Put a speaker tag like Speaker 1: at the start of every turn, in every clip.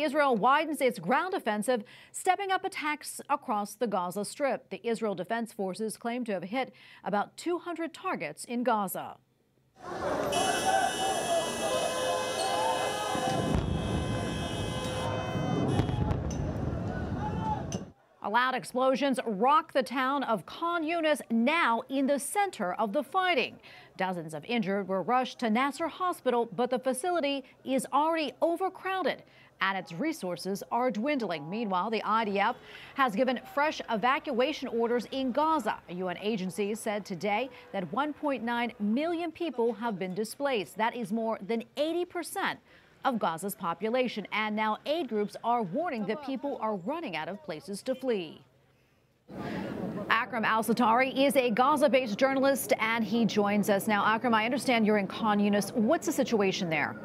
Speaker 1: Israel widens its ground offensive, stepping up attacks across the Gaza Strip. The Israel Defense Forces claim to have hit about 200 targets in Gaza. Loud explosions rock the town of Khan Yunis, now in the center of the fighting. Dozens of injured were rushed to Nasser Hospital, but the facility is already overcrowded and its resources are dwindling. Meanwhile, the IDF has given fresh evacuation orders in Gaza. A UN agency said today that 1.9 million people have been displaced. That is more than 80% of Gaza's population, and now aid groups are warning that people are running out of places to flee. Akram Al Satarri is a Gaza-based journalist, and he joins us now. Akram, I understand you're in Khan Yunis. What's the situation there?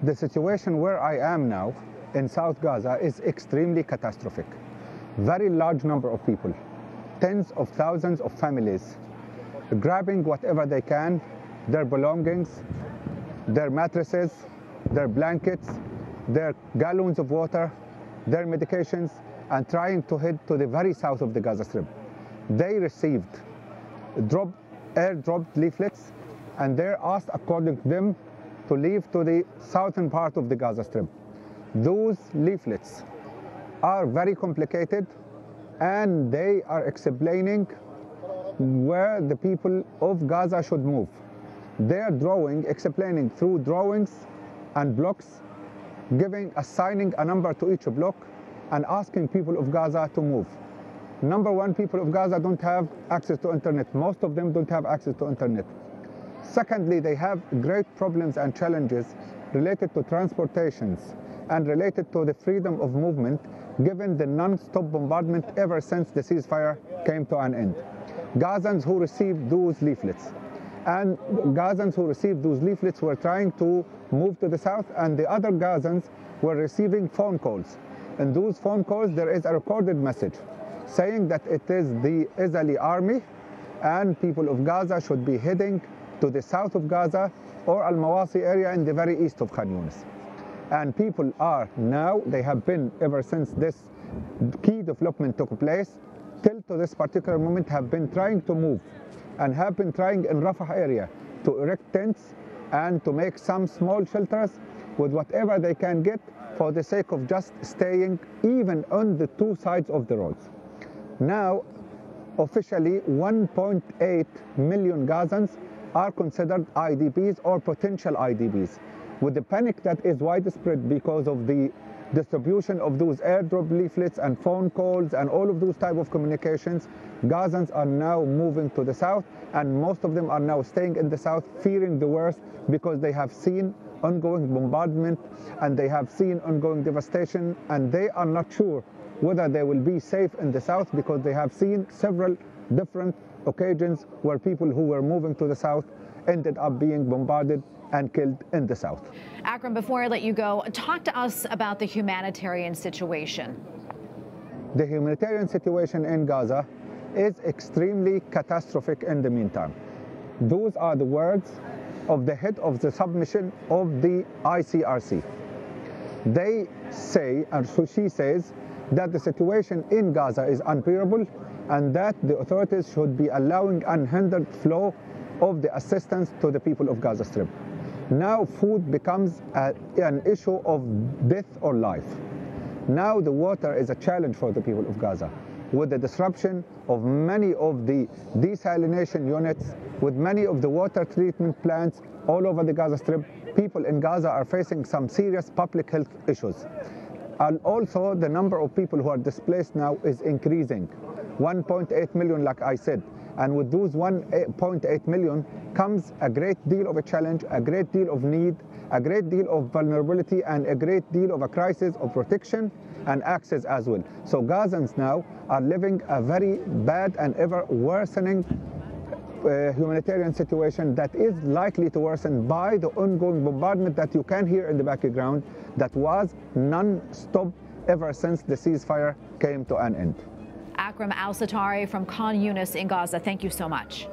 Speaker 2: The situation where I am now in South Gaza is extremely catastrophic. Very large number of people, tens of thousands of families, grabbing whatever they can, their belongings, their mattresses, their blankets, their gallons of water, their medications, and trying to head to the very south of the Gaza Strip. They received air-dropped leaflets, and they're asked, according to them, to leave to the southern part of the Gaza Strip. Those leaflets are very complicated, and they are explaining where the people of Gaza should move. They're explaining through drawings and blocks, assigning a number to each block and asking people of Gaza to move. Number one, people of Gaza don't have access to internet. Most of them don't have access to internet. Secondly, they have great problems and challenges related to transportations and related to the freedom of movement, given the non-stop bombardment ever since the ceasefire came to an end. Gazans who received those leaflets were trying to move to the south, and the other Gazans were receiving phone calls. In those phone calls, there is a recorded message saying that it is the Israeli army and people of Gaza should be heading to the south of Gaza or Al-Mawasi area in the very east of Khan Yunis. And people are now, they have been ever since this key development took place, till to this particular moment, have been trying to move and have been trying in Rafah area to erect tents and to make some small shelters with whatever they can get for the sake of just staying even on the two sides of the roads. Now, officially, 1.8 million Gazans are considered IDPs or potential IDPs. With the panic that is widespread because of the distribution of those airdrop leaflets and phone calls and all of those type of communications, Gazans are now moving to the south, and most of them are now staying in the south, fearing the worst because they have seen ongoing bombardment and they have seen ongoing devastation, and they are not sure whether they will be safe in the south because they have seen several different occasions where people who were moving to the south ended up being bombarded and killed in the south.
Speaker 1: Akram, before I let you go, talk to us about the humanitarian situation.
Speaker 2: The humanitarian situation in Gaza is extremely catastrophic in the meantime. Those are the words of the head of the submission of the ICRC. They say, and so she says, that the situation in Gaza is unbearable and that the authorities should be allowing unhindered flow of the assistance to the people of Gaza Strip. Now food becomes an issue of death or life. Now the water is a challenge for the people of Gaza. With the disruption of many of the desalination units, with many of the water treatment plants all over the Gaza Strip, people in Gaza are facing some serious public health issues. And also the number of people who are displaced now is increasing. 1.8 million, like I said. And with those 1.8 million comes a great deal of a challenge, a great deal of need, a great deal of vulnerability, and a great deal of a crisis of protection and access as well. So Gazans now are living a very bad and ever worsening humanitarian situation that is likely to worsen by the ongoing bombardment that you can hear in the background that was non-stop ever since the ceasefire came to an end.
Speaker 1: Akram Al Satarri from Khan Yunis in Gaza, thank you so much.